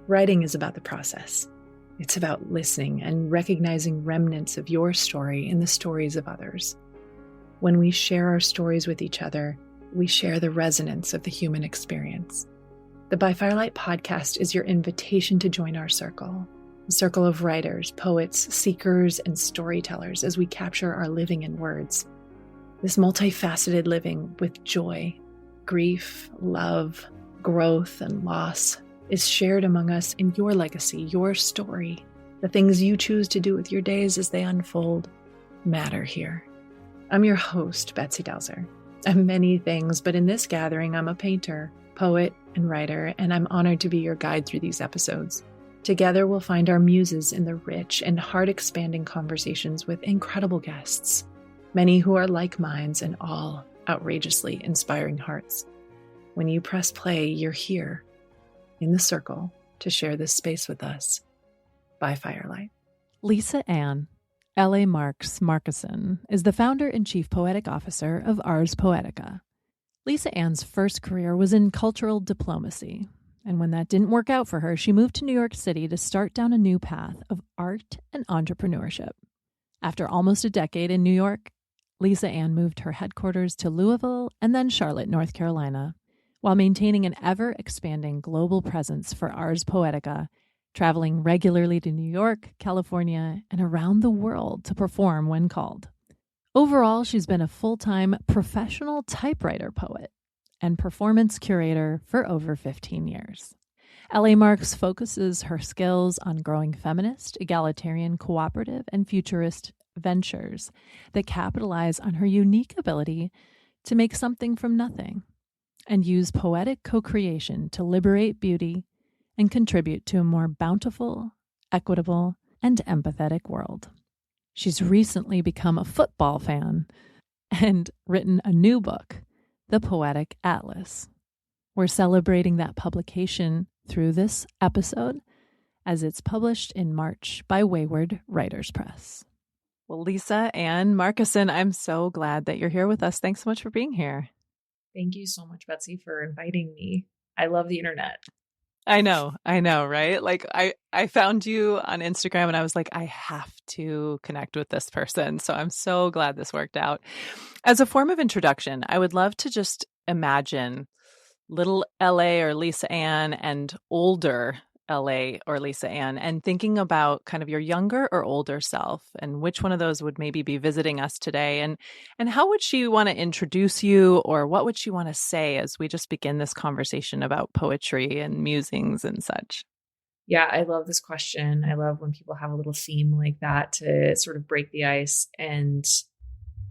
Writing is about the process. It's about listening and recognizing remnants of your story in the stories of others. When we share our stories with each other, we share the resonance of the human experience. The By Firelight podcast is your invitation to join our circle, a circle of writers, poets, seekers, and storytellers as we capture our living in words. This multifaceted living with joy, grief, love, growth, and loss is shared among us in your legacy, your story. The things you choose to do with your days as they unfold matter here. I'm your host, Betsy Delzer. I'm many things, but in this gathering, I'm a painter, poet, and writer, and I'm honored to be your guide through these episodes. Together, we'll find our muses in the rich and heart-expanding conversations with incredible guests, many who are like minds and all outrageously inspiring hearts. When you press play, you're here in the circle to share this space with us. By Firelight. Lisa Ann, LAMARKS Markuson, is the founder and chief poetic officer of Ars Poetica. Lisa Ann's first career was in cultural diplomacy, and when that didn't work out for her, she moved to New York City to start down a new path of art and entrepreneurship. After almost a decade in New York, Lisa Ann moved her headquarters to Louisville and then Charlotte, North Carolina, while maintaining an ever-expanding global presence for Ars Poetica, traveling regularly to New York, California, and around the world to perform when called. Overall, she's been a full-time professional typewriter poet and performance curator for over 15 years. LAMARKS focuses her skills on growing feminist, egalitarian, cooperative, and futurist ventures that capitalize on her unique ability to make something from nothing and use poetic co-creation to liberate beauty and contribute to a more bountiful, equitable, and empathetic world. She's recently become a football fan and written a new book, The Poetic Atlas. We're celebrating that publication through this episode as it's published in March by Wayward Writers Press. Well, Lisa Ann Markuson, I'm so glad that you're here with us. Thanks so much for being here. Thank you so much, Betsy, for inviting me. I love the internet. I know, right? Like I found you on Instagram and I was like, I have to connect with this person. So I'm so glad this worked out. As a form of introduction, I would love to just imagine little LA or Lisa Ann and older LA or Lisa Ann and thinking about kind of your younger or older self and which one of those would maybe be visiting us today and how would she want to introduce you or what would she want to say as we just begin this conversation about poetry and musings and such? Yeah, I love this question. I love when people have a little theme like that to sort of break the ice, and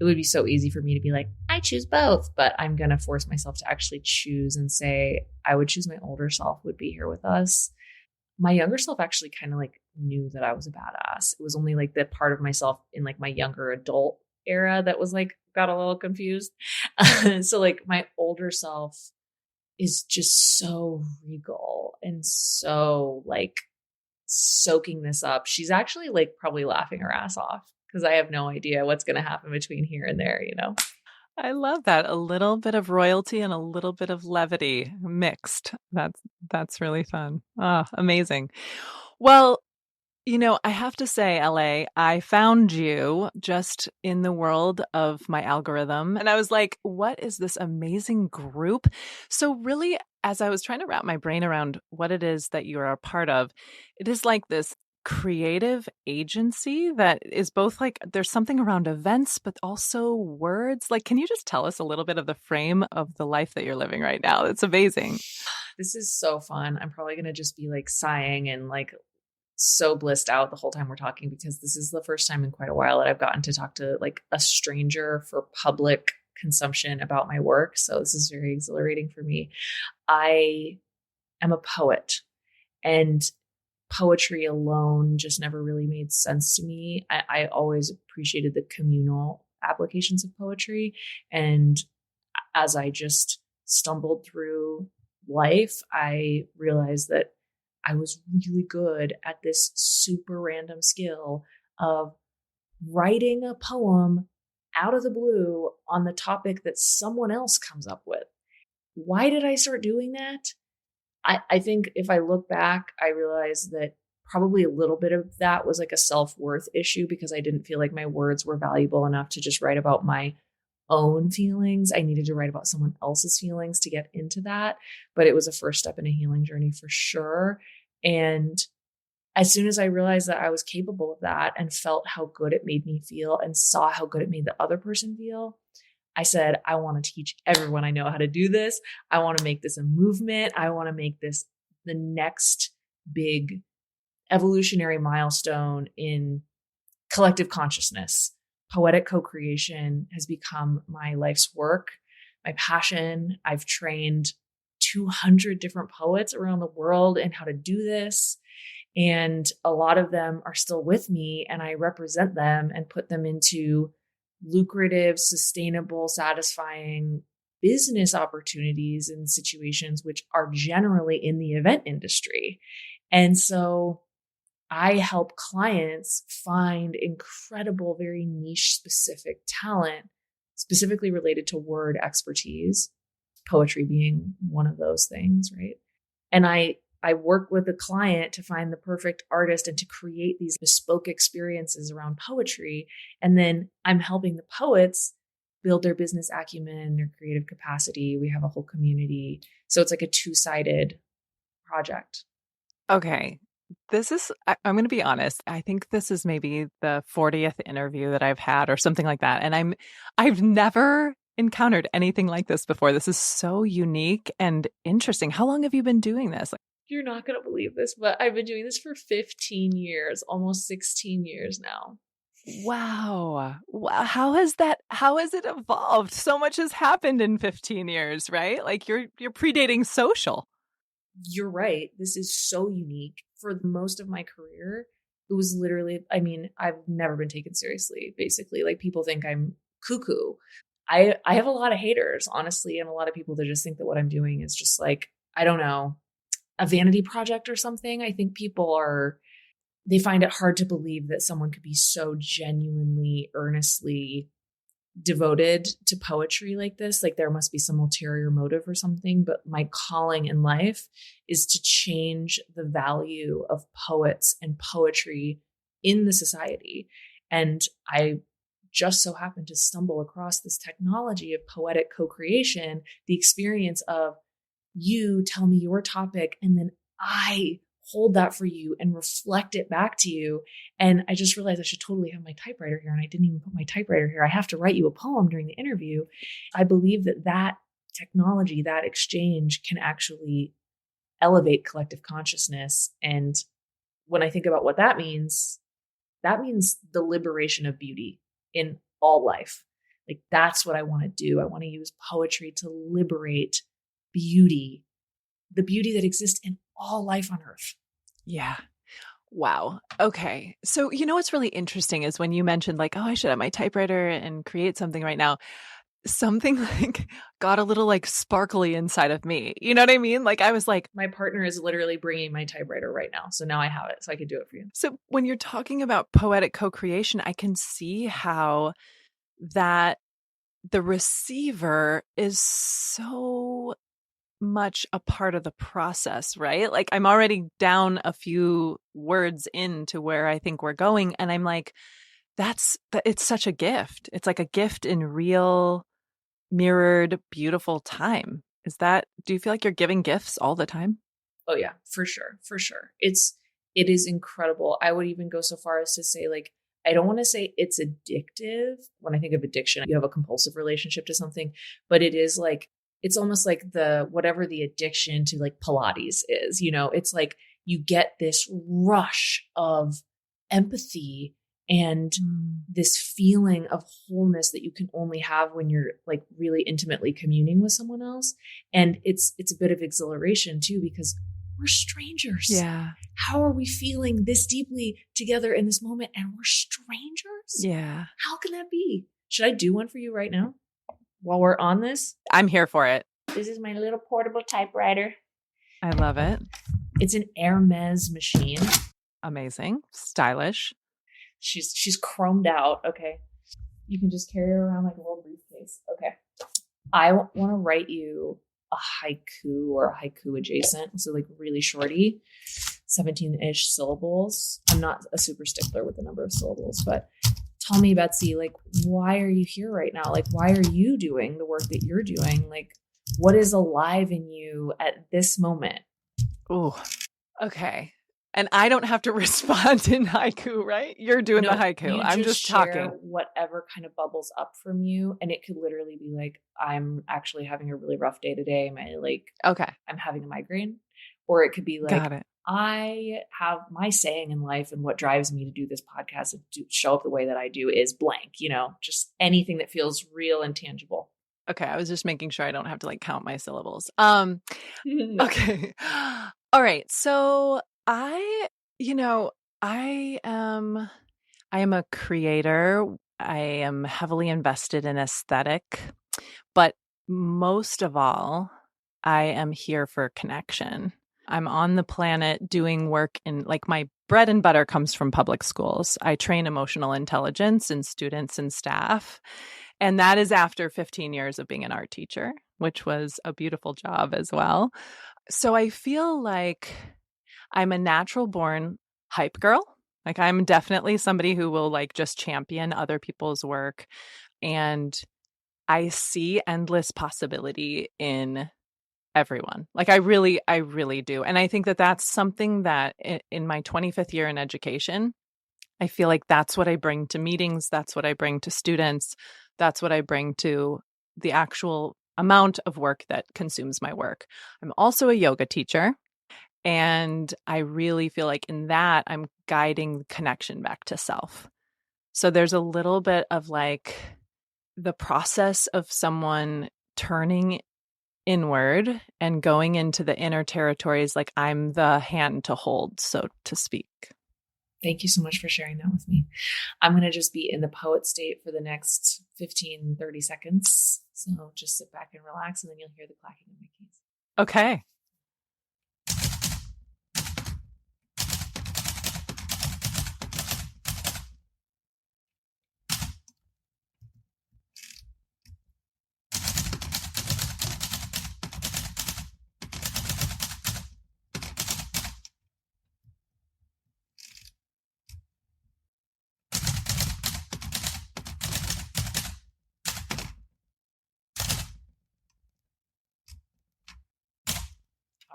it would be so easy for me to be like, I choose both, but I'm going to force myself to actually choose and say, I would choose my older self would be here with us. My younger self actually kind of like knew that I was a badass. It was only like the part of myself in like my younger adult era that was like, got a little confused. So like my older self is just so regal and so like soaking this up. She's actually like probably laughing her ass off because I have no idea what's going to happen between here and there, you know? I love that. A little bit of royalty and a little bit of levity mixed. That's really fun. Oh, amazing. Well, you know, I have to say, LA, I found you just in the world of my algorithm. And I was like, what is this amazing group? So really, as I was trying to wrap my brain around what it is that you are a part of, it is like this creative agency that is both like there's something around events but also words. Like, can you just tell us a little bit of the frame of the life that you're living right now? It's amazing. This is so fun. I'm probably going to just be like sighing and like so blissed out the whole time we're talking because this is the first time in quite a while that I've gotten to talk to like a stranger for public consumption about my work. So this is very exhilarating for me. I am a poet, and poetry alone just never really made sense to me. I always appreciated the communal applications of poetry. And as I just stumbled through life, I realized that I was really good at this super random skill of writing a poem out of the blue on the topic that someone else comes up with. Why did I start doing that? I think if I look back, I realize that probably a little bit of that was like a self-worth issue because I didn't feel like my words were valuable enough to just write about my own feelings. I needed to write about someone else's feelings to get into that. But it was a first step in a healing journey for sure. And as soon as I realized that I was capable of that and felt how good it made me feel and saw how good it made the other person feel, I said, I want to teach everyone I know how to do this. I want to make this a movement. I want to make this the next big evolutionary milestone in collective consciousness. Poetic co-creation has become my life's work, my passion. I've trained 200 different poets around the world in how to do this. And a lot of them are still with me, and I represent them and put them into lucrative, sustainable, satisfying business opportunities and situations, which are generally in the event industry. And so I help clients find incredible, very niche specific talent, specifically related to word expertise, poetry being one of those things, right? And I work with a client to find the perfect artist and to create these bespoke experiences around poetry. And then I'm helping the poets build their business acumen, their creative capacity. We have a whole community. So it's like a two-sided project. Okay. I'm going to be honest. I think this is maybe the 40th interview that I've had or something like that. And I've never encountered anything like this before. This is so unique and interesting. How long have you been doing this? You're not going to believe this, but I've been doing this for 15 years, almost 16 years now. Wow. How has it evolved? So much has happened in 15 years, right? Like you're predating social. You're right. This is so unique. For most of my career, it was literally, I mean, I've never been taken seriously, basically. Like people think I'm cuckoo. I have a lot of haters, honestly, and a lot of people that just think that what I'm doing is just like, I don't know, a vanity project or something. I think they find it hard to believe that someone could be so genuinely, earnestly devoted to poetry like this. Like there must be some ulterior motive or something. But my calling in life is to change the value of poets and poetry in the society. And I just so happened to stumble across this technology of poetic co-creation, the experience of you tell me your topic and then I hold that for you and reflect it back to you. And I just realized I should totally have my typewriter here. And I didn't even put my typewriter here. I have to write you a poem during the interview. I believe that technology, that exchange can actually elevate collective consciousness. And when I think about what that means the liberation of beauty in all life. Like that's what I want to do. I want to use poetry to liberate beauty, the beauty that exists in all life on earth. Yeah. Wow. Okay. So, what's really interesting is when you mentioned like, oh, I should have my typewriter and create something right now, something like got a little like sparkly inside of me. You know what I mean? Like I was like, my partner is literally bringing my typewriter right now. So now I have it. So I could do it for you. So when you're talking about poetic co-creation, I can see how that the receiver is so much a part of the process, right? Like I'm already down a few words into where I think we're going. And I'm like, it's such a gift. It's like a gift in real, mirrored, beautiful time. Do you feel like you're giving gifts all the time? Oh yeah, for sure. For sure. It is incredible. I would even go so far as to say like, I don't want to say it's addictive. When I think of addiction, you have a compulsive relationship to something, but it is like, it's almost like whatever the addiction to like Pilates is, it's like you get this rush of empathy and this feeling of wholeness that you can only have when you're like really intimately communing with someone else. And it's a bit of exhilaration too, because we're strangers. Yeah. How are we feeling this deeply together in this moment? And we're strangers? Yeah. How can that be? Should I do one for you right now? While we're on this? I'm here for it. This is my little portable typewriter. I love it. It's an Hermes machine. Amazing. Stylish. She's chromed out. Okay. You can just carry her around like a little briefcase. Okay. I want to write you a haiku or a haiku adjacent. So like really shorty, 17-ish syllables. I'm not a super stickler with the number of syllables, but tell me, Betsy, like, why are you here right now? Like, why are you doing the work that you're doing? Like, what is alive in you at this moment? Oh, okay. And I don't have to respond in haiku, right? You're doing the haiku. I'm just talking. Whatever kind of bubbles up from you. And it could literally be like, I'm actually having a really rough day today. I'm having a migraine. Or it could be like, Got it. I have my saying in life, and what drives me to do this podcast and to show up the way that I do is blank, just anything that feels real and tangible. Okay. I was just making sure I don't have to like count my syllables. Okay. All right. So I am a creator. I am heavily invested in aesthetic, but most of all, I am here for connection. I'm on the planet doing work in, like, my bread and butter comes from public schools. I train emotional intelligence in students and staff. And that is after 15 years of being an art teacher, which was a beautiful job as well. So I feel like I'm a natural born hype girl. Like, I'm definitely somebody who will like just champion other people's work. And I see endless possibility in everyone. Like, I really do. And I think that that's something that in my 25th year in education, I feel like that's what I bring to meetings. That's what I bring to students. That's what I bring to the actual amount of work that consumes my work. I'm also a yoga teacher. And I really feel like in that, I'm guiding connection back to self. So there's a little bit of like the process of someone turning inward and going into the inner territories. Like, I'm the hand to hold, so to speak. Thank you so much for sharing that with me. I'm going to just be in the poet state for the next 15, 30 seconds. So just sit back and relax, and then you'll hear the clacking of my keys. Okay.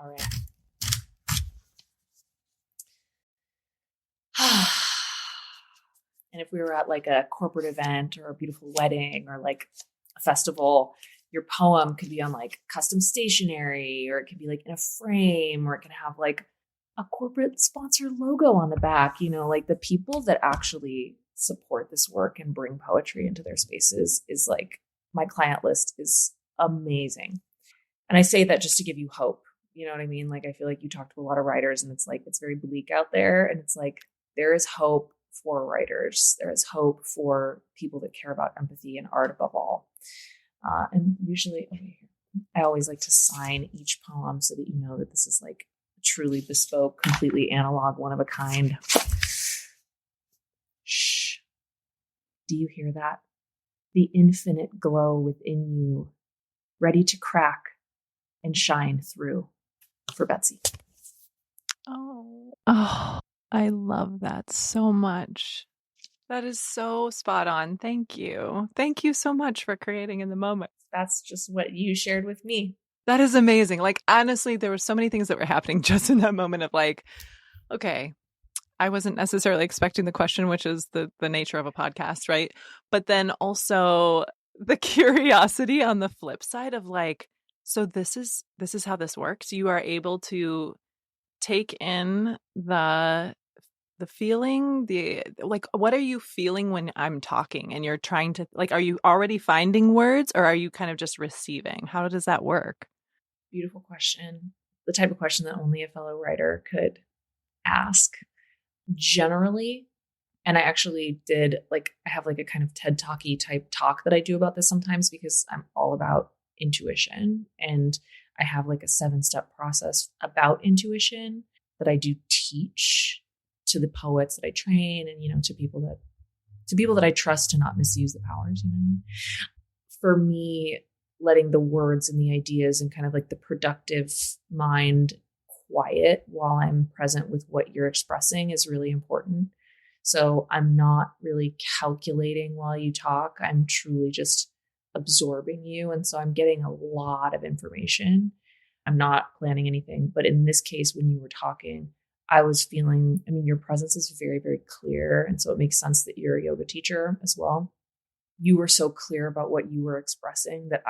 All right. And if we were at like a corporate event or a beautiful wedding or like a festival, your poem could be on like custom stationery, or it could be like in a frame, or it can have like a corporate sponsor logo on the back. Like the people that actually support this work and bring poetry into their spaces is like, my client list is amazing. And I say that just to give you hope. You know what I mean? Like, I feel like you talk to a lot of writers and it's like, it's very bleak out there. And it's like, there is hope for writers. There is hope for people that care about empathy and art above all. And usually, I always like to sign each poem so that you know that this is like truly bespoke, completely analog, one of a kind. Shh. Do you hear that? The infinite glow within you, ready to crack and shine through. For Betsy. Oh, I love that so much. That is so spot on. Thank you. Thank you so much for creating in the moment. That's just what you shared with me. That is amazing. Like, honestly, there were so many things that were happening just in that moment of like, okay, I wasn't necessarily expecting the question, which is the nature of a podcast, right? But then also the curiosity on the flip side of like, so this is how this works. You are able to take in the feeling, like, what are you feeling when I'm talking and you're trying to, like, are you already finding words or are you kind of just receiving? How does that work? Beautiful question. The type of question that only a fellow writer could ask. Generally, and I actually did, like, I have like a kind of TED Talky type talk that I do about this sometimes because I'm all about intuition, and I have like a 7-step process about intuition that I do teach to the poets that I train, and to people that I trust to not misuse the powers. For me, letting the words and the ideas and kind of like the productive mind quiet while I'm present with what you're expressing is really important. So I'm not really calculating while you talk. I'm truly just absorbing you. And so I'm getting a lot of information. I'm not planning anything. But in this case, when you were talking, I was feeling, I mean, your presence is very, very clear. And so it makes sense that you're a yoga teacher as well. You were so clear about what you were expressing that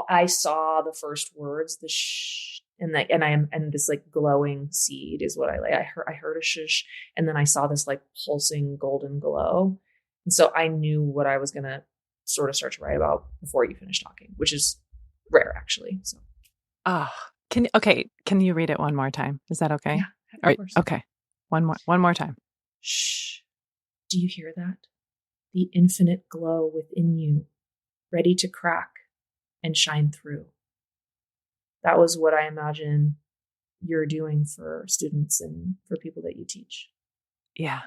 I saw the first words, the shh, and this like glowing seed is what I like. I heard a shush, and then I saw this like pulsing golden glow. And so I knew what I was gonna sort of start to write about before you finished talking, which is rare actually. So Can you read it one more time? Is that okay? Yeah, All right. Okay. One more time. Shh. Do you hear that? The infinite glow within you, ready to crack and shine through. That was what I imagine you're doing for students and for people that you teach. Yeah.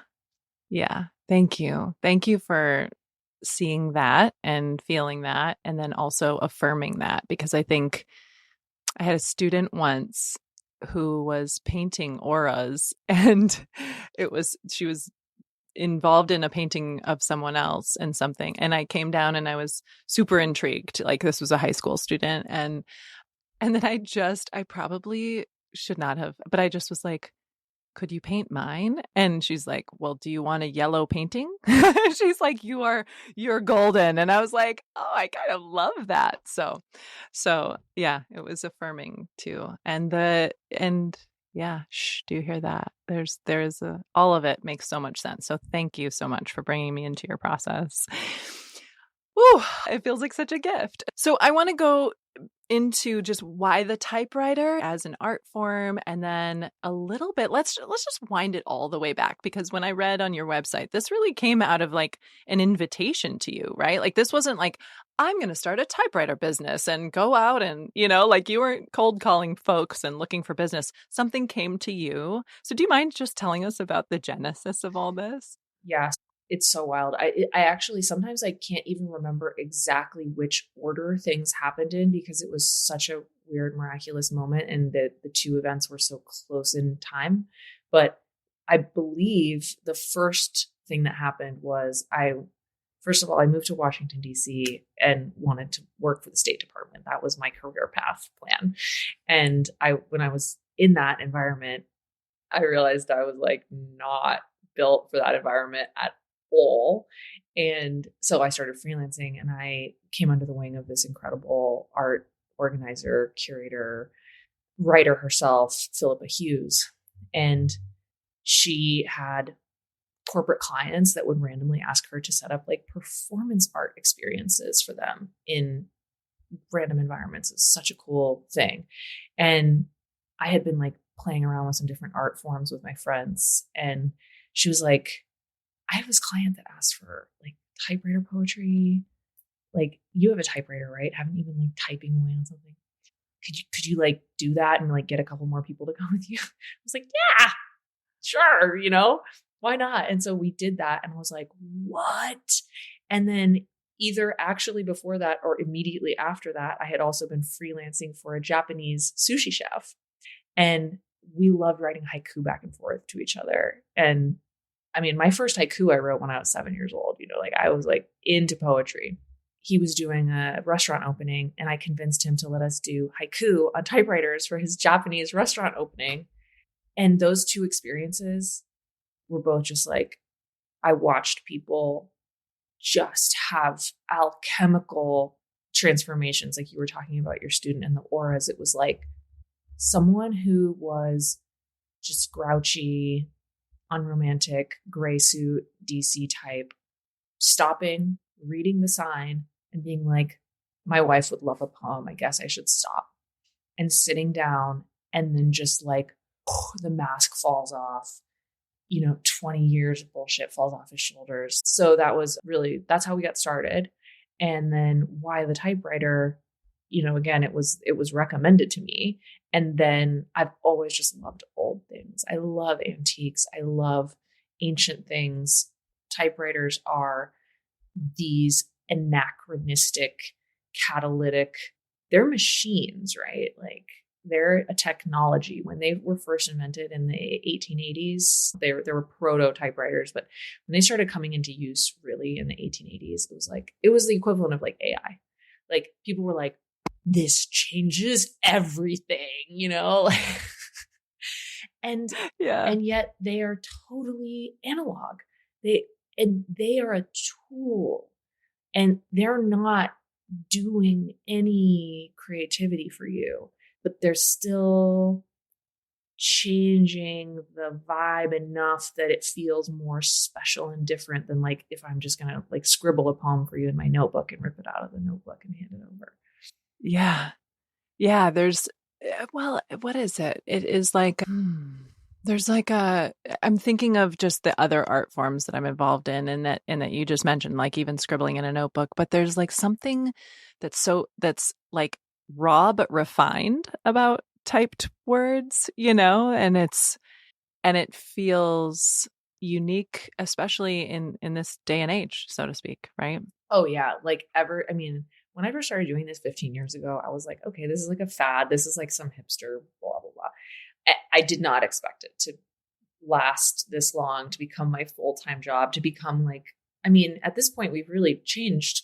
Yeah. Thank you. Thank you for seeing that and feeling that, and then also affirming that, because I think I had a student once who was painting auras, and she was involved in a painting of someone else and something. And I came down and I was super intrigued. Like, this was a high school student. And then I probably should not have, but I just was like, could you paint mine? And she's like, well, do you want a yellow painting? She's like, you're golden. And I was like, oh, I kind of love that. So yeah, it was affirming too. And yeah, shh, do you hear that? All of it makes so much sense. So thank you so much for bringing me into your process. Whew, it feels like such a gift. So I want to go into just why the typewriter as an art form, and then a little bit, let's just wind it all the way back, because when I read on your website, this really came out of like an invitation to you, right? Like, this wasn't like, I'm going to start a typewriter business and go out and, like, you weren't cold calling folks and looking for business. Something came to you. So do you mind just telling us about the genesis of all this? Yeah, it's so wild. I actually, sometimes I can't even remember exactly which order things happened in, because it was such a weird, miraculous moment, and the two events were so close in time. But I believe the first thing that happened was first of all, I moved to Washington, D.C. and wanted to work for the State Department. That was my career path plan. And when I was in that environment, I realized I was like not built for that environment at all. And so I started freelancing, and I came under the wing of this incredible art organizer, curator, writer herself, Philippa Hughes. And she had corporate clients that would randomly ask her to set up like performance art experiences for them in random environments. It's such a cool thing. And I had been like playing around with some different art forms with my friends. And she was like, I have this client that asked for like typewriter poetry. Like, you have a typewriter, right? Haven't you been like typing away on something? Could you like do that and like get a couple more people to come with you? I was like, yeah, sure. Why not? And so we did that, and I was like, what? And then either actually before that or immediately after that, I had also been freelancing for a Japanese sushi chef, and we loved writing haiku back and forth to each other. And I mean, my first haiku I wrote when I was 7 years old, like I was like into poetry. He was doing a restaurant opening, and I convinced him to let us do haiku on typewriters for his Japanese restaurant opening. And those two experiences were both just like, I watched people just have alchemical transformations. Like you were talking about your student and the auras. It was like someone who was just grouchy, unromantic, gray suit, DC type, stopping, reading the sign and being like, my wife would love a poem. I guess I should stop. And sitting down, and then just like the mask falls off. 20 years of bullshit falls off his shoulders. So that's how we got started. And then why the typewriter, again, it was recommended to me. And then I've always just loved old things. I love antiques. I love ancient things. Typewriters are these anachronistic, catalytic they're machines, right? Like they're a technology. When they were first invented in the 1880s, there were proto typewriters, but when they started coming into use really in the 1880s, it was the equivalent of like AI. Like people were like, this changes everything, you know? and Yeah. and yet they are totally analog. They are a tool, and they're not doing any creativity for you, but they're still changing the vibe enough that it feels more special and different than like if I'm just gonna like scribble a poem for you in my notebook and rip it out of the notebook and hand it over. Yeah. Yeah. There's, well, what is it? It is like, there's like I'm thinking of just the other art forms that I'm involved in and that you just mentioned, like even scribbling in a notebook, but there's like something that's like raw but refined about typed words, and it feels unique, especially in this day and age, so to speak, right? Oh yeah. I mean, when I first started doing this 15 years ago, I was like, okay, this is like a fad. This is like some hipster, blah, blah, blah. I did not expect it to last this long, to become my full-time job, to become like, I mean, at this point, we've really changed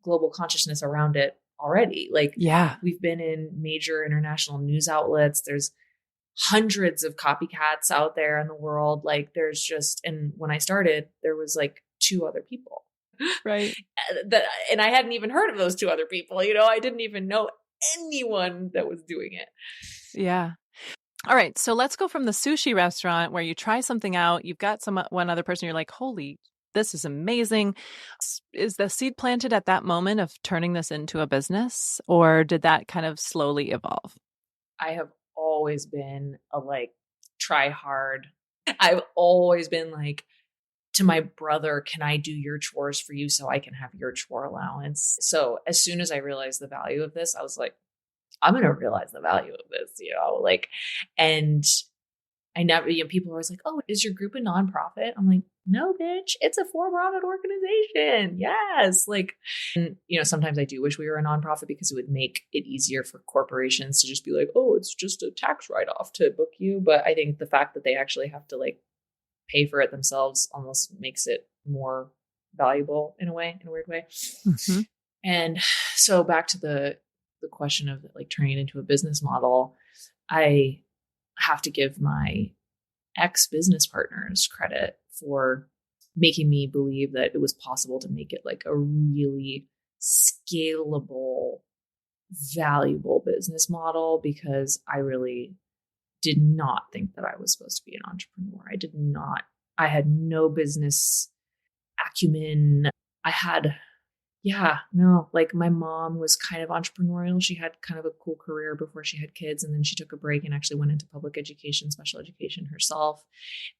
global consciousness around it already. Like, Yeah. we've been in major international news outlets. There's hundreds of copycats out there in the world. Like, and when I started, there was like 2 other people. Right. And I hadn't even heard of those 2 other people. I didn't even know anyone that was doing it. Yeah. All right. So let's go from the sushi restaurant where you try something out. You've got one other person. You're like, holy, this is amazing. Is the seed planted at that moment of turning this into a business, or did that kind of slowly evolve? I have always been a like try hard. I've always been like, to my brother, can I do your chores for you so I can have your chore allowance? So as soon as I realized the value of this, I was like, I'm going to realize the value of this, like, and I never, people are always like, oh, is your group a nonprofit? I'm like, no, bitch, it's a for-profit organization. Yes. Like, and, sometimes I do wish we were a nonprofit because it would make it easier for corporations to just be like, oh, it's just a tax write-off to book you. But I think the fact that they actually have to like pay for it themselves almost makes it more valuable in a weird way. Mm-hmm. And so back to the question of like turning it into a business model, I have to give my ex-business partners credit for making me believe that it was possible to make it like a really scalable, valuable business model, because I really did not think that I was supposed to be an entrepreneur. I had no business acumen. Like my mom was kind of entrepreneurial. She had kind of a cool career before she had kids. And then she took a break and actually went into public education, special education herself.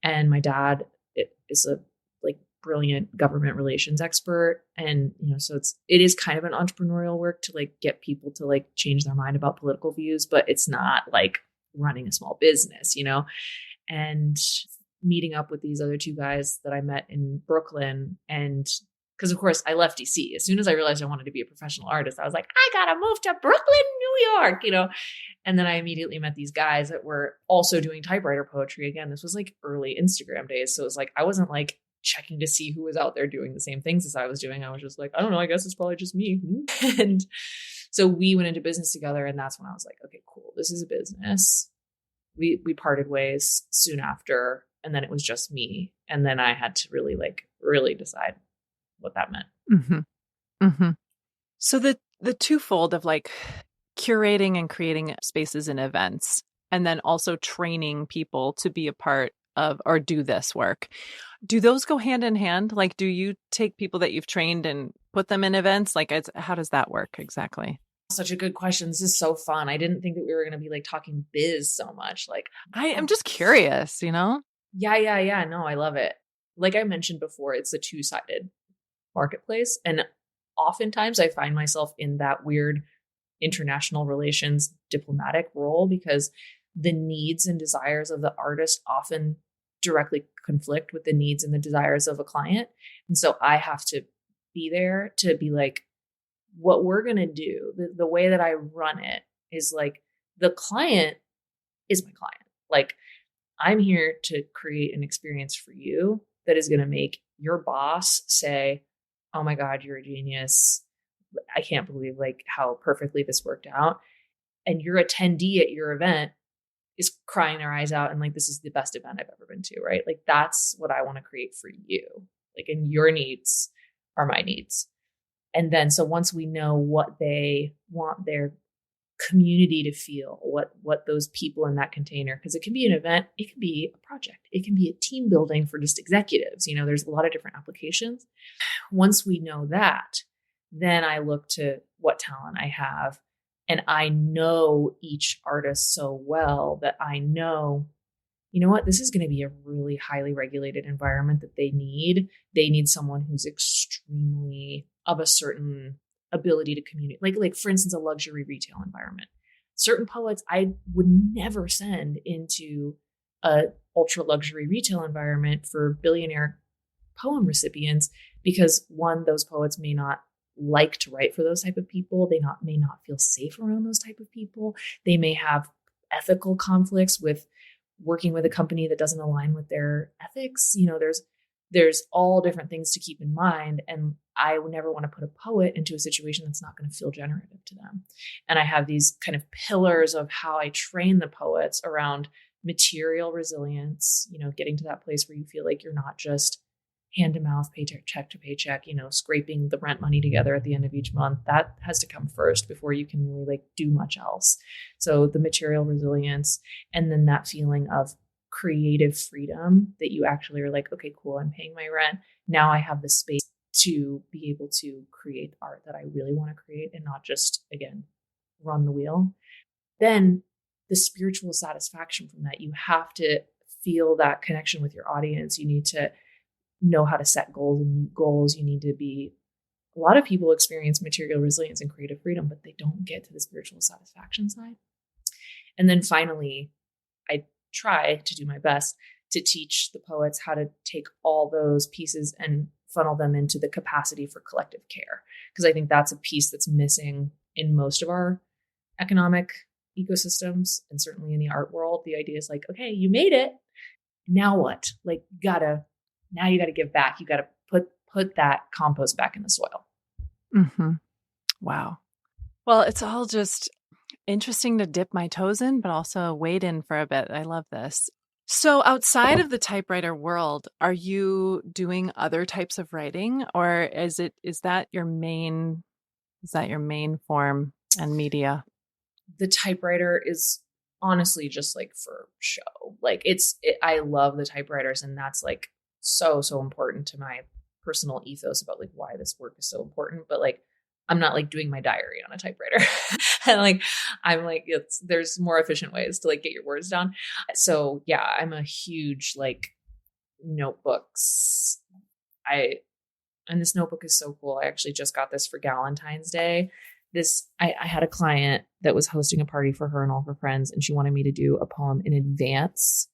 And my dad is a like brilliant government relations expert. And, so it is kind of an entrepreneurial work to like get people to like change their mind about political views, but it's not like running a small business, and meeting up with these other 2 guys that I met in Brooklyn. And because of course I left DC. As soon as I realized I wanted to be a professional artist, I was like, I gotta move to Brooklyn, New York, and then I immediately met these guys that were also doing typewriter poetry. Again, this was like early Instagram days. So it was like, I wasn't like checking to see who was out there doing the same things as I was doing. I was just like, I don't know, I guess it's probably just me. And so we went into business together. And that's when I was like, okay, cool. This is a business. We parted ways soon after. And then it was just me. And then I had to really decide what that meant. Mm-hmm. Mm-hmm. So the twofold of like curating and creating spaces and events, and then also training people to be a part of or do this work. Do those go hand in hand? Like, do you take people that you've trained and put them in events? Like, how does that work exactly? Such a good question. This is so fun. I didn't think that we were going to be like talking biz so much. Like, I am just curious, Yeah. No, I love it. Like I mentioned before, it's a 2-sided marketplace. And oftentimes I find myself in that weird international relations diplomatic role, because the needs and desires of the artist often directly conflict with the needs and the desires of a client. And so I have to be there to be like, what we're going to do, the way that I run it is like, the client is my client. Like, I'm here to create an experience for you that is going to make your boss say, oh my God, you're a genius. I can't believe like how perfectly this worked out. And your attendee at your event is crying their eyes out and like, this is the best event I've ever been to, right? Like, that's what I want to create for you. Like, and your needs are my needs. And then, so once we know what they want their community to feel, what those people in that container, because it can be an event, it can be a project, it can be a team building for just executives, there's a lot of different applications. Once we know that, then I look to what talent I have, and I know each artist so well that I know, what, this is going to be a really highly regulated environment that they need someone who's extremely of a certain ability to communicate, like for instance, a luxury retail environment. Certain poets I would never send into a ultra luxury retail environment for billionaire poem recipients, because one, those poets may not like to write for those type of people. They may not feel safe around those type of people. They may have ethical conflicts with working with a company that doesn't align with their ethics. There's all different things to keep in mind. And I would never want to put a poet into a situation that's not going to feel generative to them. And I have these kind of pillars of how I train the poets around material resilience, getting to that place where you feel like you're not just hand to mouth, paycheck to paycheck, scraping the rent money together at the end of each month. That has to come first before you can really like do much else. So the material resilience, and then that feeling of creative freedom that you actually are like, okay, cool, I'm paying my rent. Now I have the space to be able to create art that I really want to create and not just, again, run the wheel. Then the spiritual satisfaction from that, you have to feel that connection with your audience. You need to know how to set goals and meet goals. You need to be, a lot of people experience material resilience and creative freedom, but they don't get to the spiritual satisfaction side. And then finally, I try to do my best to teach the poets how to take all those pieces and funnel them into the capacity for collective care. Because I think that's a piece that's missing in most of our economic ecosystems, and certainly in the art world. The idea is like, okay, you made it. Now what? Like, now you got to give back. You got to put that compost back in the soil. Mm-hmm. Wow. Well, it's all just interesting to dip my toes in, but also wade in for a bit. I love this. So outside of the typewriter world, are you doing other types of writing, or is that your main form and media? The typewriter is honestly just like for show. Like I love the typewriters, and that's like so important to my personal ethos about like why this work is so important. But like, I'm not like doing my diary on a typewriter. And like, I'm like, there's more efficient ways to like get your words down. So yeah, I'm a huge like notebooks. And this notebook is so cool. I actually just got this for Valentine's Day. I had a client that was hosting a party for her and all her friends, and she wanted me to do a poem in advance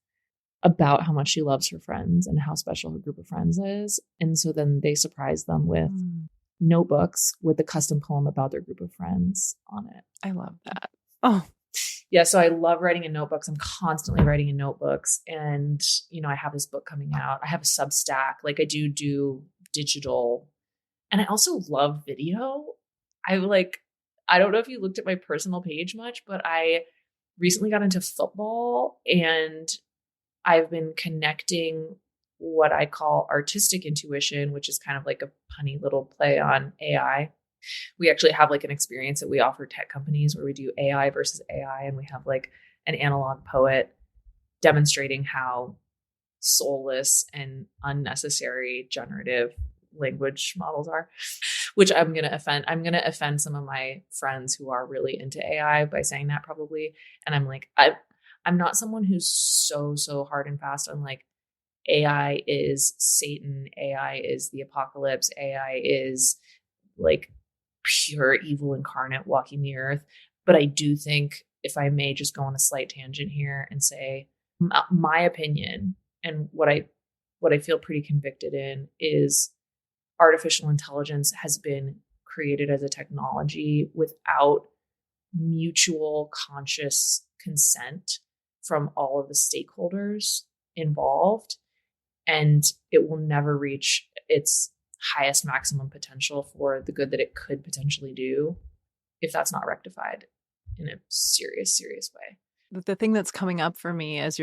about how much she loves her friends and how special her group of friends is. And so then they surprised them with notebooks with a custom poem about their group of friends on it. I love that. Oh, yeah. So I love writing in notebooks. I'm constantly writing in notebooks. And, I have this book coming out. I have a Substack. Like I do digital. And I also love video. I don't know if you looked at my personal page much, but I recently got into football, and I've been connecting what I call artistic intuition, which is kind of like a punny little play on AI. We actually have like an experience that we offer tech companies where we do AI versus AI, and we have like an analog poet demonstrating how soulless and unnecessary generative language models are, which I'm going to offend some of my friends who are really into AI by saying that probably. And I'm like, I'm not someone who's so hard and fast on like AI is Satan, AI is the apocalypse, AI is like pure evil incarnate walking the earth. But I do think, if I may just go on a slight tangent here and say my opinion and what I feel pretty convicted in is artificial intelligence has been created as a technology without mutual conscious consent from all of the stakeholders involved. And it will never reach its highest maximum potential for the good that it could potentially do if that's not rectified in a serious, serious way. The thing that's coming up for me as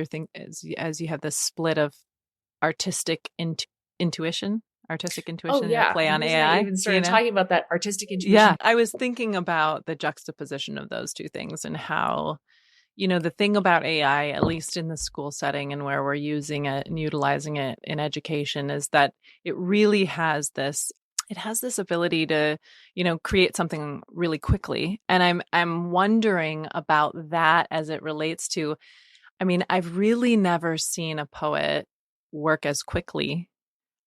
as you have this split of artistic intuition play on AI. I even started talking about that artistic intuition. Yeah, I was thinking about the juxtaposition of those two things and how, the thing about AI, at least in the school setting and where we're using it and utilizing it in education, is that it really has this ability to, create something really quickly. And I'm wondering about that as it relates to, I've really never seen a poet work as quickly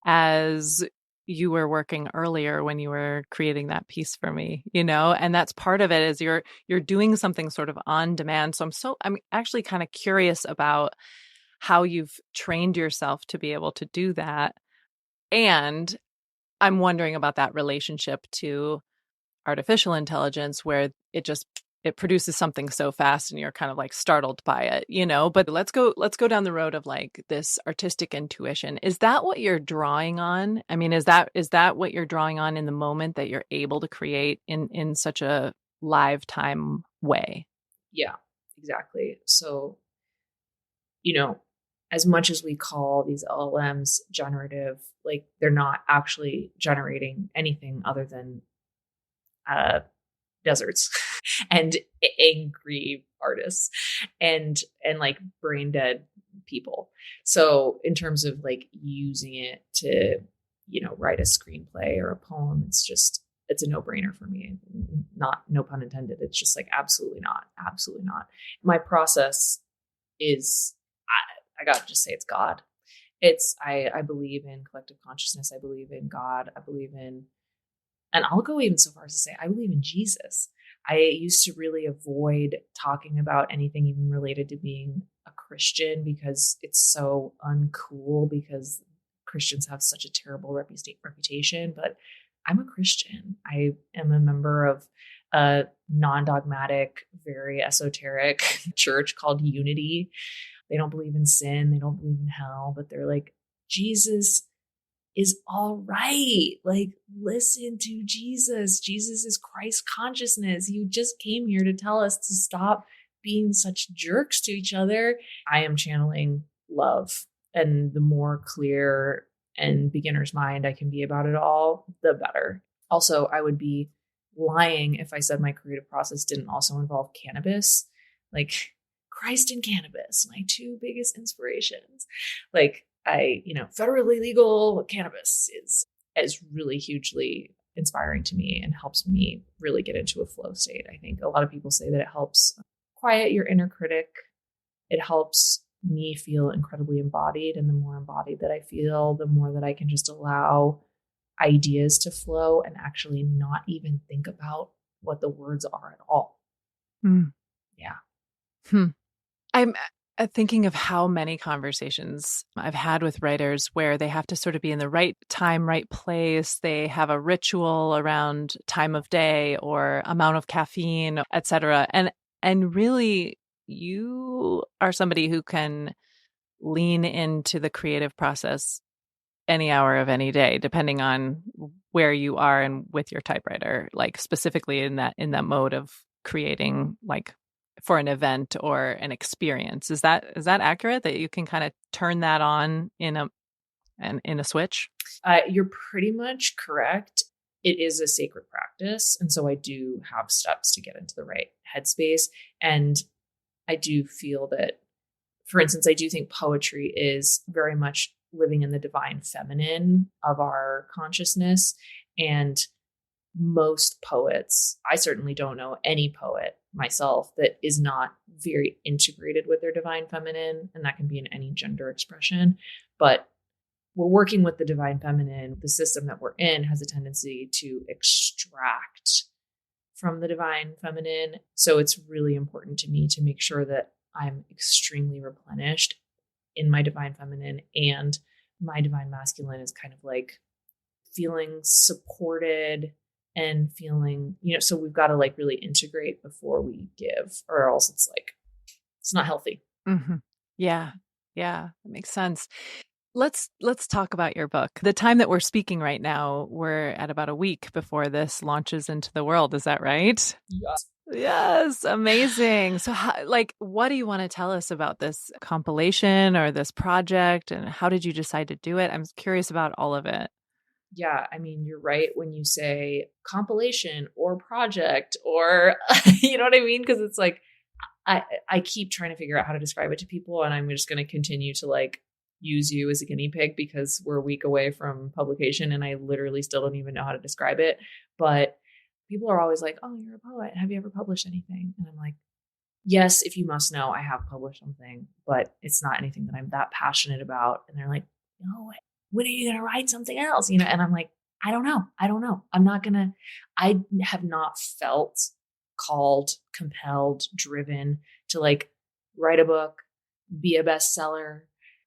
as you were working earlier when you were creating that piece for me, and that's part of it is you're doing something sort of on demand. So I'm actually kind of curious about how you've trained yourself to be able to do that. And I'm wondering about that relationship to artificial intelligence where it produces something so fast and you're kind of like startled by it, but let's go down the road of like this artistic intuition. Is that what you're drawing on? Is that what you're drawing on in the moment that you're able to create in such a live time way? Yeah, exactly. So, as much as we call these LLMs generative, like they're not actually generating anything other than deserts and angry artists and like brain dead people. So in terms of like using it to, write a screenplay or a poem, it's a no-brainer for me. No pun intended. It's just like, absolutely not. My process is, I got to just say it's God. I believe in collective consciousness. I believe in God. I believe in, and I'll go even so far as to say, I believe in Jesus. I used to really avoid talking about anything even related to being a Christian because it's so uncool, because Christians have such a terrible reputation. But I'm a Christian. I am a member of a non-dogmatic, very esoteric church called Unity. They don't believe in sin. They don't believe in hell, but they're like, Jesus is all right. Like, listen to Jesus. Jesus is Christ consciousness. He just came here to tell us to stop being such jerks to each other. I am channeling love. And the more clear and beginner's mind I can be about it all, the better. Also, I would be lying if I said my creative process didn't also involve cannabis. Like, Christ and cannabis, my two biggest inspirations. Like, federally legal cannabis is really hugely inspiring to me and helps me really get into a flow state. I think a lot of people say that it helps quiet your inner critic. It helps me feel incredibly embodied. And the more embodied that I feel, the more that I can just allow ideas to flow and actually not even think about what the words are at all. Yeah. I'm thinking of how many conversations I've had with writers where they have to sort of be in the right time, right place. They have a ritual around time of day or amount of caffeine, etc. And really, you are somebody who can lean into the creative process any hour of any day, depending on where you are and with your typewriter, like specifically in that mode of creating, like for an event or an experience. Is that accurate, that you can kind of turn that on in a switch? You're pretty much correct. It is a sacred practice. And so I do have steps to get into the right headspace. And I do feel that, for instance, I do think poetry is very much living in the divine feminine of our consciousness. And most poets, I certainly don't know any poet myself that is not very integrated with their divine feminine. And that can be in any gender expression. But we're working with the divine feminine. The system that we're in has a tendency to extract from the divine feminine. So it's really important to me to make sure that I'm extremely replenished in my divine feminine, and my divine masculine is kind of like feeling supported and feeling, so we've got to like really integrate before we give, or else it's like, it's not healthy. Mm-hmm. Yeah. Yeah. That makes sense. Let's talk about your book. The time that we're speaking right now, we're at about a week before this launches into the world. Is that right? Yes. Yes. Amazing. So what do you want to tell us about this compilation or this project, and how did you decide to do it? I'm curious about all of it. Yeah, I mean, you're right when you say compilation or project or, you know what I mean? Because it's like, I keep trying to figure out how to describe it to people, and I'm just going to continue to like use you as a guinea pig because we're a week away from publication and I literally still don't even know how to describe it. But people are always like, oh, you're a poet. Have you ever published anything? And I'm like, yes, if you must know, I have published something, but it's not anything that I'm that passionate about. And they're like, no, when are you going to write something else? And I'm like, I don't know. I have not felt called, compelled, driven to like write a book, be a bestseller,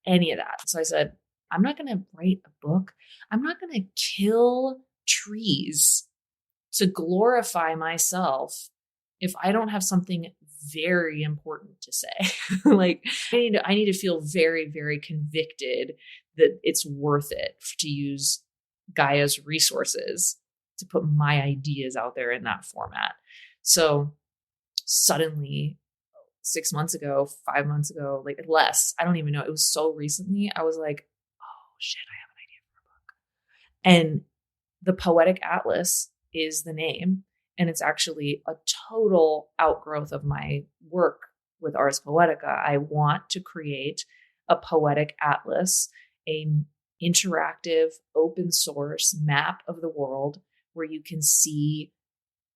any of that. So I said, I'm not going to write a book. I'm not going to kill trees to glorify myself if I don't have something very important to say. Like I need to feel very, very convicted that it's worth it to use Gaia's resources to put my ideas out there in that format. So suddenly 6 months ago, 5 months ago, like less, I don't even know. It was so recently. I was like, oh shit, I have an idea for a book. And the Poetic Atlas is the name. And it's actually a total outgrowth of my work with Ars Poetica. I want to create a poetic atlas, an interactive, open source map of the world where you can see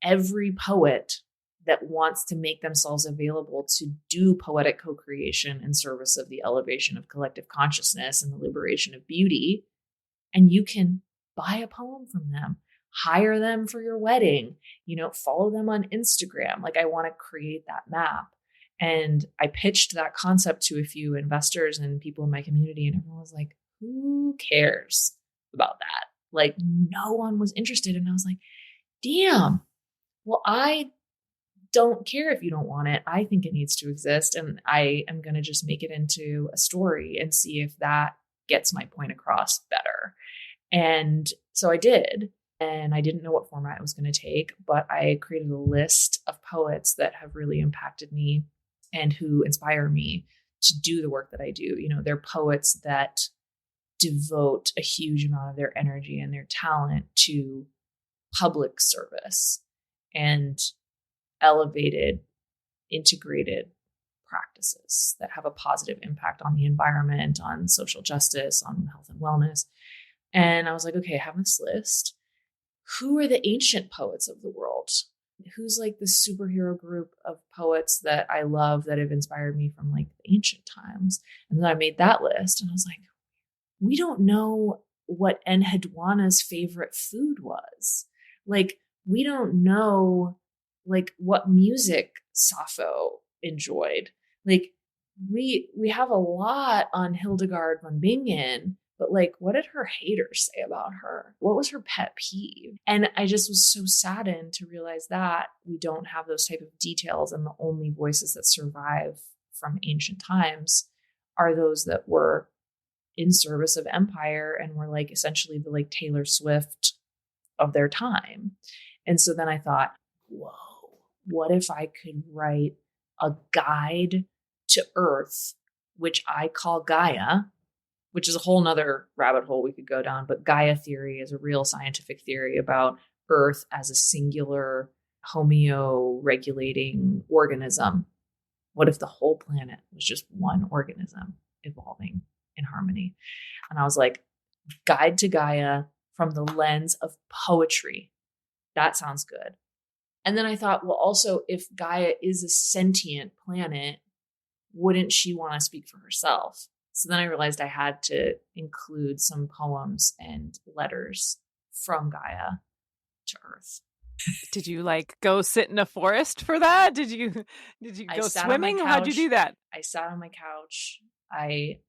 every poet that wants to make themselves available to do poetic co-creation in service of the elevation of collective consciousness and the liberation of beauty. And you can buy a poem from them, hire them for your wedding, follow them on Instagram. Like I want to create that map. And I pitched that concept to a few investors and people in my community, and everyone was like, who cares about that? Like no one was interested. And I was like, damn, well, I don't care if you don't want it. I think it needs to exist. And I am going to just make it into a story and see if that gets my point across better. And so I did. And I didn't know what format it was going to take, but I created a list of poets that have really impacted me and who inspire me to do the work that I do. They're poets that devote a huge amount of their energy and their talent to public service and elevated, integrated practices that have a positive impact on the environment, on social justice, on health and wellness. And I was like, okay, I have this list. Who are the ancient poets of the world? Who's like the superhero group of poets that I love that have inspired me from like the ancient times? And then I made that list and I was like, we don't know what Enheduanna's favorite food was. Like, we don't know like what music Sappho enjoyed. Like we have a lot on Hildegard von Bingen, but like, what did her haters say about her? What was her pet peeve? And I just was so saddened to realize that we don't have those type of details, and the only voices that survive from ancient times are those that were in service of empire and were like essentially the like Taylor Swift of their time. And so then I thought, whoa, what if I could write a guide to Earth, which I call Gaia, which is a whole nother rabbit hole we could go down. But Gaia theory is a real scientific theory about Earth as a singular homeoregulating organism. What if the whole planet was just one organism evolving in harmony? And I was like, guide to Gaia from the lens of poetry. That sounds good. And then I thought, well, also, if Gaia is a sentient planet, wouldn't she want to speak for herself? So then I realized I had to include some poems and letters from Gaia to Earth. Did you like go sit in a forest for that? Did you go swimming? How'd you do that? I sat on my couch. I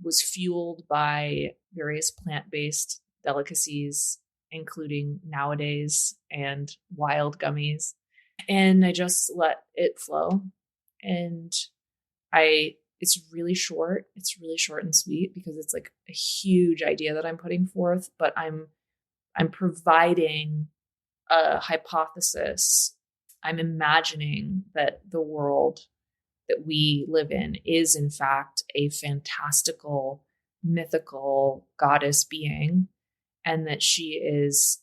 was fueled by various plant-based delicacies including Nowadays and Wild Gummies. And I just let it flow. And it's really short. It's really short and sweet because it's like a huge idea that I'm putting forth, but I'm providing a hypothesis. I'm imagining that the world that we live in is in fact a fantastical, mythical goddess being, and that she is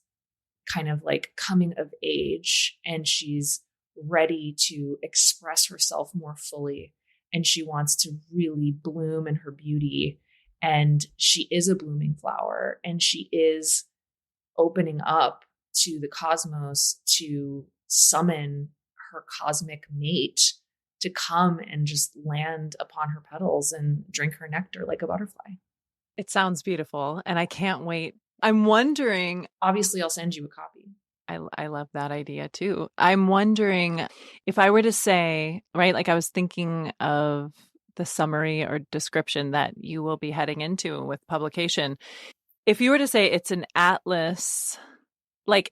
kind of like coming of age and she's ready to express herself more fully. And she wants to really bloom in her beauty. And she is a blooming flower, and she is opening up to the cosmos to summon her cosmic mate to come and just land upon her petals and drink her nectar like a butterfly. It sounds beautiful, and I can't wait. I'm wondering, obviously I'll send you a copy. I love that idea too. I'm wondering if I were to say, right, like I was thinking of the summary or description that you will be heading into with publication. If you were to say it's an atlas, like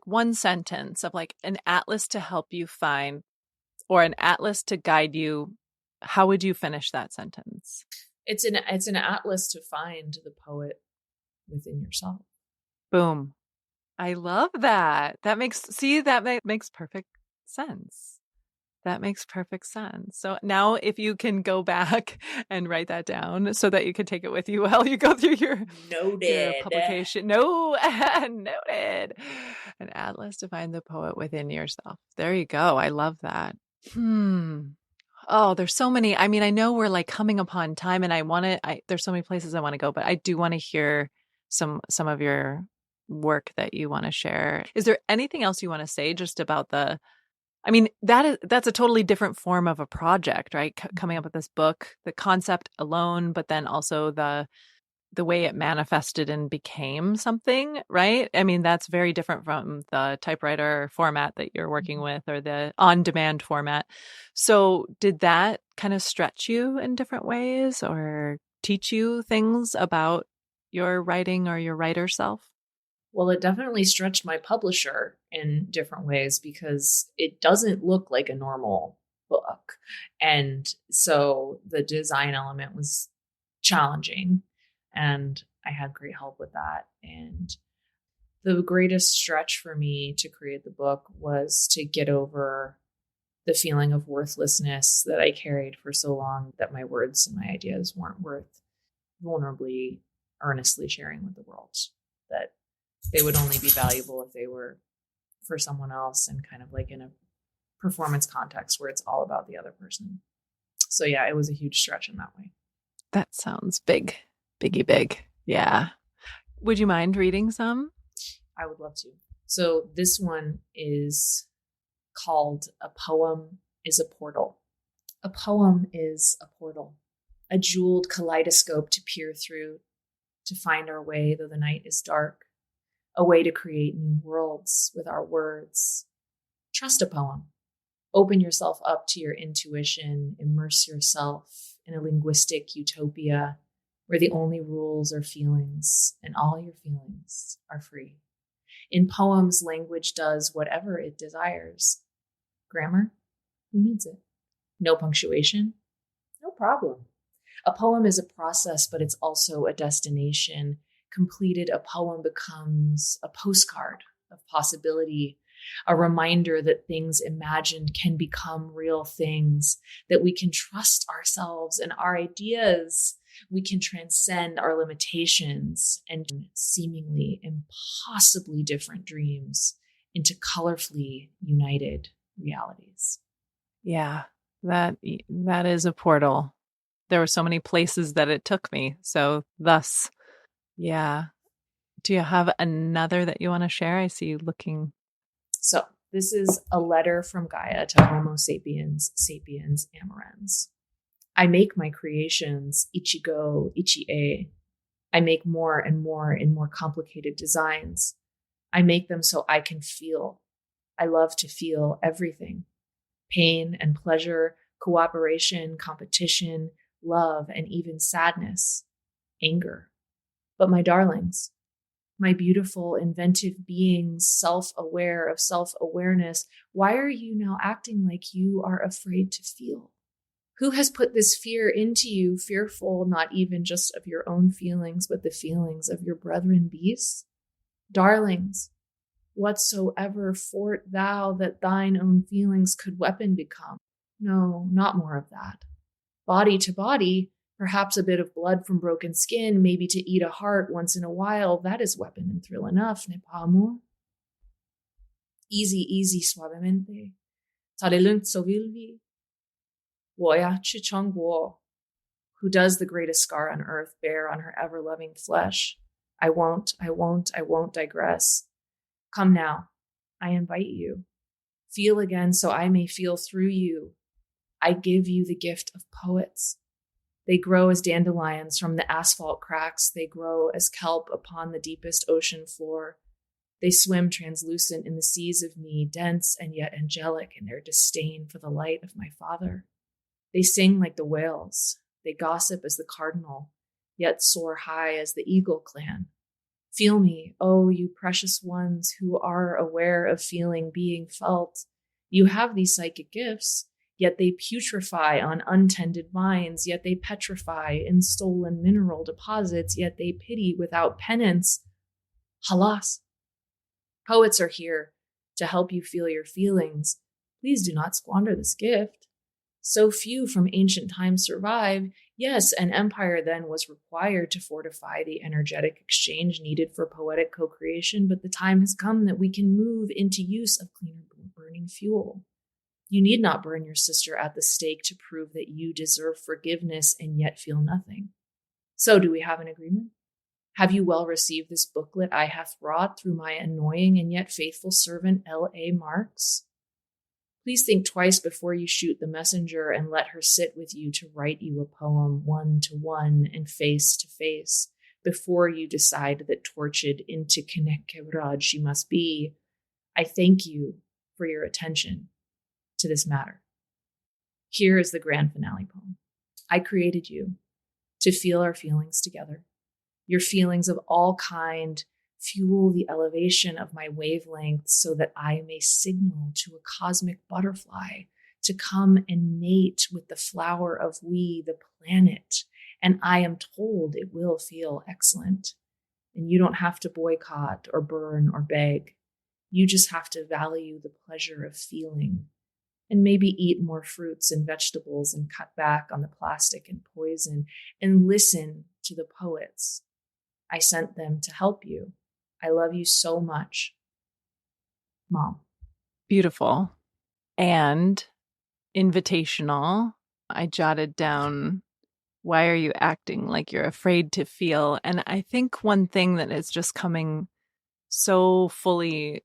one sentence of like an atlas to help you find, or an atlas to guide you, how would you finish that sentence? It's an atlas to find the poet within yourself. Boom. I love that. That makes perfect sense. That makes perfect sense. So now if you can go back and write that down so that you can take it with you while you go through your publication. Noted. An atlas to find the poet within yourself. There you go. I love that. Oh, there's so many. I mean, I know we're like coming upon time, and there's so many places I want to go, but I do want to hear some of your work that you want to share. Is there anything else you want to say just about that's a totally different form of a project, right? Coming up with this book, the concept alone, but then also the way it manifested and became something, right? I mean, that's very different from the typewriter format that you're working with or the on-demand format. So did that kind of stretch you in different ways or teach you things about your writing or your writer self? Well, it definitely stretched my publisher in different ways because it doesn't look like a normal book. And so the design element was challenging, and I had great help with that. And the greatest stretch for me to create the book was to get over the feeling of worthlessness that I carried for so long, that my words and my ideas weren't worth vulnerably, earnestly sharing with the world, that they would only be valuable if they were for someone else and kind of like in a performance context where it's all about the other person. So yeah, it was a huge stretch in that way. That sounds big, biggie big. Yeah. Would you mind reading some? I would love to. So this one is called A Poem is a Portal. A poem is a portal, a jeweled kaleidoscope to peer through, to find our way though the night is dark, a way to create new worlds with our words. Trust a poem. Open yourself up to your intuition. Immerse yourself in a linguistic utopia where the only rules are feelings and all your feelings are free. In poems, language does whatever it desires. Grammar? Who needs it? No punctuation? No problem. A poem is a process, but it's also a destination. Completed, a poem becomes a postcard of possibility, a reminder that things imagined can become real things, that we can trust ourselves and our ideas. We can transcend our limitations and seemingly impossibly different dreams into colorfully united realities. Yeah, that is a portal. There were so many places that it took me. So thus, yeah. Do you have another that you want to share? I see you looking. So this is a letter from Gaia to Homo sapiens, sapiens amorens. I make my creations ichigo, ichie. I make more and more in more complicated designs. I make them so I can feel. I love to feel everything. Pain and pleasure, cooperation, competition, love, and even sadness, anger. But my darlings, My beautiful, inventive beings, self-aware of self-awareness, why are you now acting like you are afraid to feel? Who has put this fear into you, fearful not even just of your own feelings, but the feelings of your brethren beasts? Darlings, whatsoever fort thou that thine own feelings could weapon become? No, not more of that. Body to body, perhaps a bit of blood from broken skin, maybe to eat a heart once in a while, that is weapon and thrill enough, n'est pas amour? Easy, easy, suavemente. Tale lugnt so vilvi. Woya chichongwo. Who does the greatest scar on earth bear on her ever-loving flesh? I won't digress. Come now, I invite you. Feel again so I may feel through you. I give you the gift of poets. They grow as dandelions from the asphalt cracks. They grow as kelp upon the deepest ocean floor. They swim translucent in the seas of me, dense and yet angelic in their disdain for the light of my father. They sing like the whales. They gossip as the cardinal, yet soar high as the eagle clan. Feel me, oh, you precious ones who are aware of feeling being felt. You have these psychic gifts, yet they putrefy on untended vines, yet they petrify in stolen mineral deposits, yet they pity without penance. Halas. Poets are here to help you feel your feelings. Please do not squander this gift. So few from ancient times survive. Yes, an empire then was required to fortify the energetic exchange needed for poetic co-creation, but the time has come that we can move into use of cleaner burning fuel. You need not burn your sister at the stake to prove that you deserve forgiveness and yet feel nothing. So do we have an agreement? Have you well received this booklet I hath wrought through my annoying and yet faithful servant LAMARKS? Please think twice before you shoot the messenger and let her sit with you to write you a poem one-to-one and face-to-face before you decide that tortured into Kenekebrad she must be. I thank you for your attention to this matter. Here is the grand finale poem. I created you to feel our feelings together. Your feelings of all kind fuel the elevation of my wavelength so that I may signal to a cosmic butterfly to come and mate with the flower of we, the planet. And I am told it will feel excellent. And you don't have to boycott or burn or beg. You just have to value the pleasure of feeling and maybe eat more fruits and vegetables and cut back on the plastic and poison and listen to the poets. I sent them to help you. I love you so much, Mom. Beautiful and invitational. I jotted down, why are you acting like you're afraid to feel? And I think one thing that is just coming so fully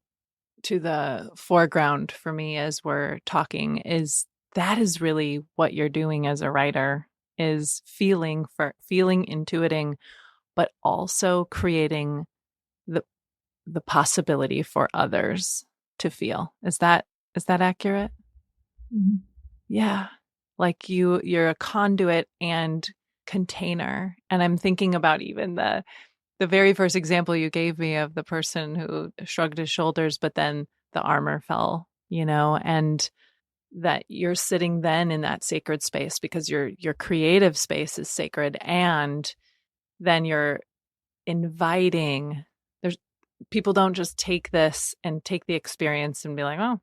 to the foreground for me as we're talking is that is really what you're doing as a writer, is feeling, intuiting, but also creating the possibility for others to feel. Is that accurate? Mm-hmm. Yeah. Like you're a conduit and container. And I'm thinking about even the very first example you gave me of the person who shrugged his shoulders, but then the armor fell, and that you're sitting then in that sacred space because your creative space is sacred. And then you're inviting, people don't just take this and take the experience and be like, oh,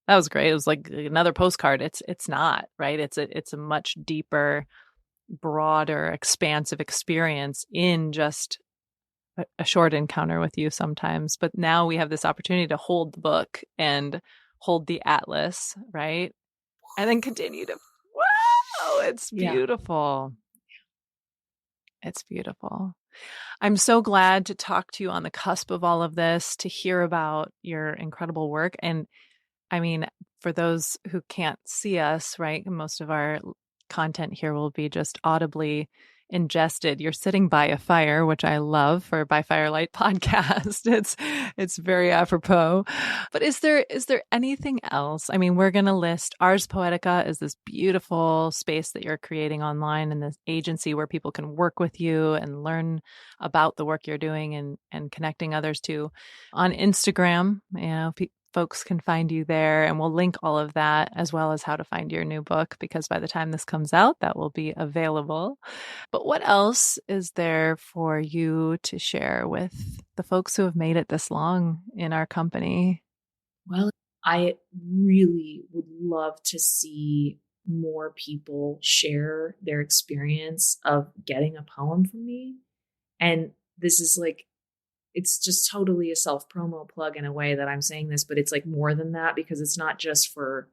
that was great. It was like another postcard. It's not, right? It's a much deeper, broader, expansive experience in just a short encounter with you sometimes. But now we have this opportunity to hold the book and hold the atlas, right? And then continue to, wow, it's beautiful. Yeah. It's beautiful. I'm so glad to talk to you on the cusp of all of this, to hear about your incredible work. And I mean, for those who can't see us, right, most of our content here will be just audibly ingested. You're sitting by a fire, which I love for By Firelight podcast. It's very apropos. But is there anything else? I mean, we're going to list Ars Poetica is this beautiful space that you're creating online and this agency where people can work with you and learn about the work you're doing and connecting others to. On Instagram, folks can find you there, and we'll link all of that as well as how to find your new book, because by the time this comes out, that will be available. But what else is there for you to share with the folks who have made it this long in our company? Well, I really would love to see more people share their experience of getting a poem from me. And this is like, it's just totally a self-promo plug in a way that I'm saying this, but it's like more than that, because it's not just for,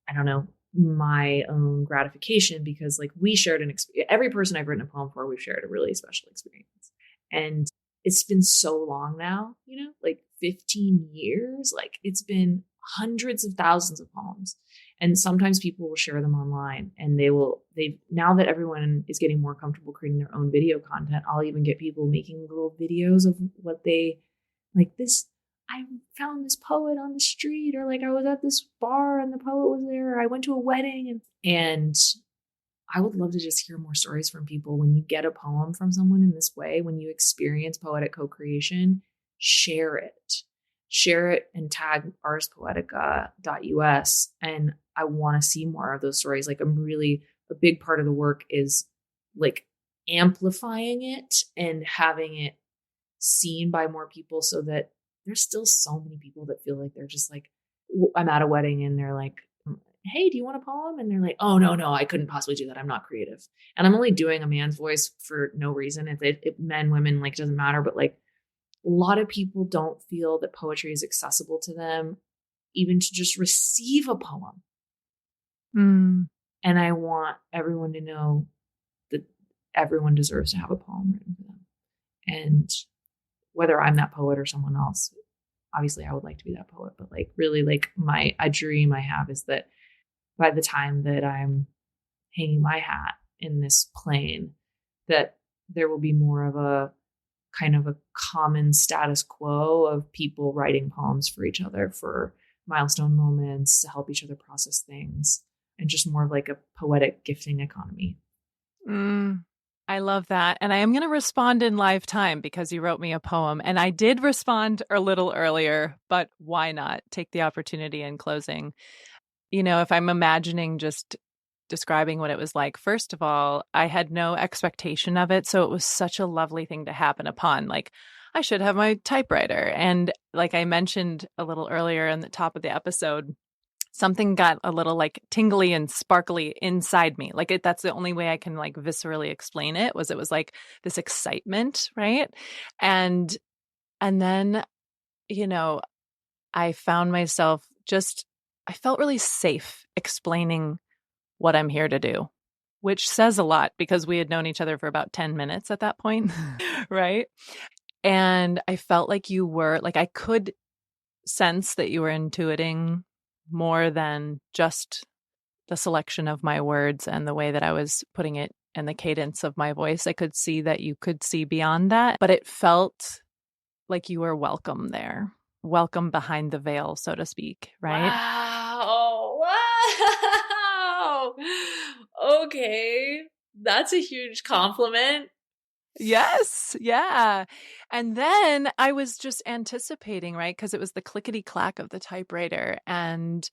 I don't know, my own gratification, because like we shared every person I've written a poem for, we've shared a really special experience. And it's been so long now, like 15 years, like it's been hundreds of thousands of poems. And sometimes people will share them online, and now that everyone is getting more comfortable creating their own video content, I'll even get people making little videos of what they like this. I found this poet on the street, or like I was at this bar and the poet was there, or I went to a wedding, and I would love to just hear more stories from people. When you get a poem from someone in this way, when you experience poetic co-creation, share it and tag arspoetica.us. And I want to see more of those stories. Like a big part of the work is like amplifying it and having it seen by more people, so that there's still so many people that feel like they're just like, I'm at a wedding and they're like, hey, do you want a poem? And they're like, oh, no, I couldn't possibly do that. I'm not creative. And I'm only doing a man's voice for no reason. If men, women, like, doesn't matter. But like a lot of people don't feel that poetry is accessible to them, even to just receive a poem. And I want everyone to know that everyone deserves to have a poem written for them. And whether I'm that poet or someone else, obviously I would like to be that poet, but like really like a dream I have is that by the time that I'm hanging my hat in this plane, that there will be more of a kind of a common status quo of people writing poems for each other for milestone moments, to help each other process things, and just more of like a poetic gifting economy. I love that. And I am going to respond in live time because you wrote me a poem, and I did respond a little earlier, but why not take the opportunity in closing? If I'm imagining just describing what it was like, first of all, I had no expectation of it. So it was such a lovely thing to happen upon. Like, I should have my typewriter. And like I mentioned a little earlier in the top of the episode, something got a little like tingly and sparkly inside me. Like that's the only way I can like viscerally explain it was like this excitement, right? And then, I found myself I felt really safe explaining what I'm here to do, which says a lot because we had known each other for about 10 minutes at that point, right? And I felt like you were, like I could sense that you were intuiting more than just the selection of my words and the way that I was putting it and the cadence of my voice. I could see that you could see beyond that, but it felt like you were welcome there, welcome behind the veil, so to speak, right? Wow. Okay. That's a huge compliment. Yes. Yeah. And then I was just anticipating, right? Because it was the clickety clack of the typewriter. And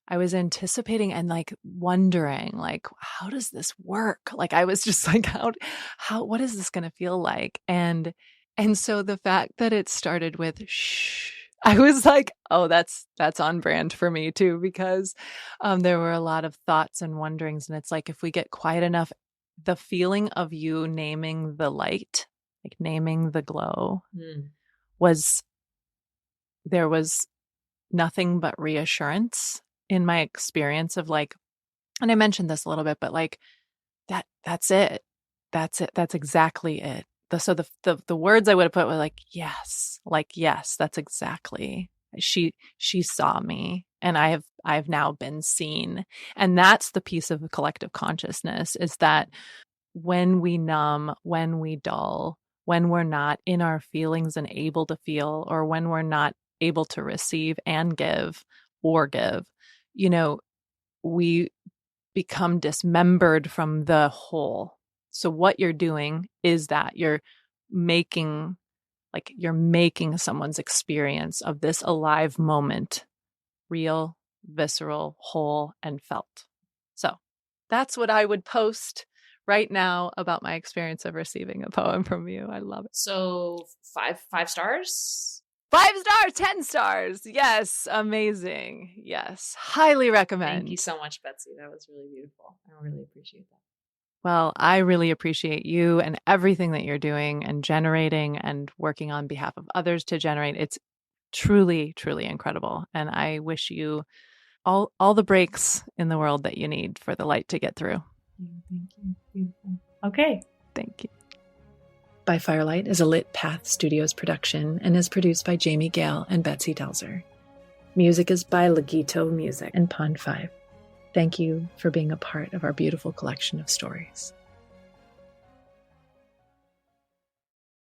I was anticipating and like wondering, like, how does this work? Like, I was just like, what is this going to feel like? And so the fact that it started with shh, I was like, oh, that's on brand for me too, because there were a lot of thoughts and wonderings. And it's like, if we get quiet enough, the feeling of you naming the light, like naming the glow, there was nothing but reassurance in my experience of like, and I mentioned this a little bit, but like that's it. That's exactly it. So the words I would have put were like, yes, that's exactly. She saw me, and I've now been seen. And that's the piece of the collective consciousness, is that when we numb, when we dull, when we're not in our feelings and able to feel, or when we're not able to receive and give or give, we become dismembered from the whole. So what you're doing is that you're making someone's experience of this alive moment real, visceral, whole, and felt. So that's what I would post right now about my experience of receiving a poem from you. I love it. So five stars? 5 stars, 10 stars. Yes. Amazing. Yes. Highly recommend. Thank you so much, Betsy. That was really beautiful. I really appreciate that. Well, I really appreciate you and everything that you're doing and generating and working on behalf of others to generate. It's truly, truly incredible. And I wish you all the breaks in the world that you need for the light to get through. Thank you. Beautiful. Okay. Thank you. By Firelight is a Lit Path Studios production and is produced by Jamie Gale and Betsy Delzer. Music is by Legito Music and Pond 5. Thank you for being a part of our beautiful collection of stories.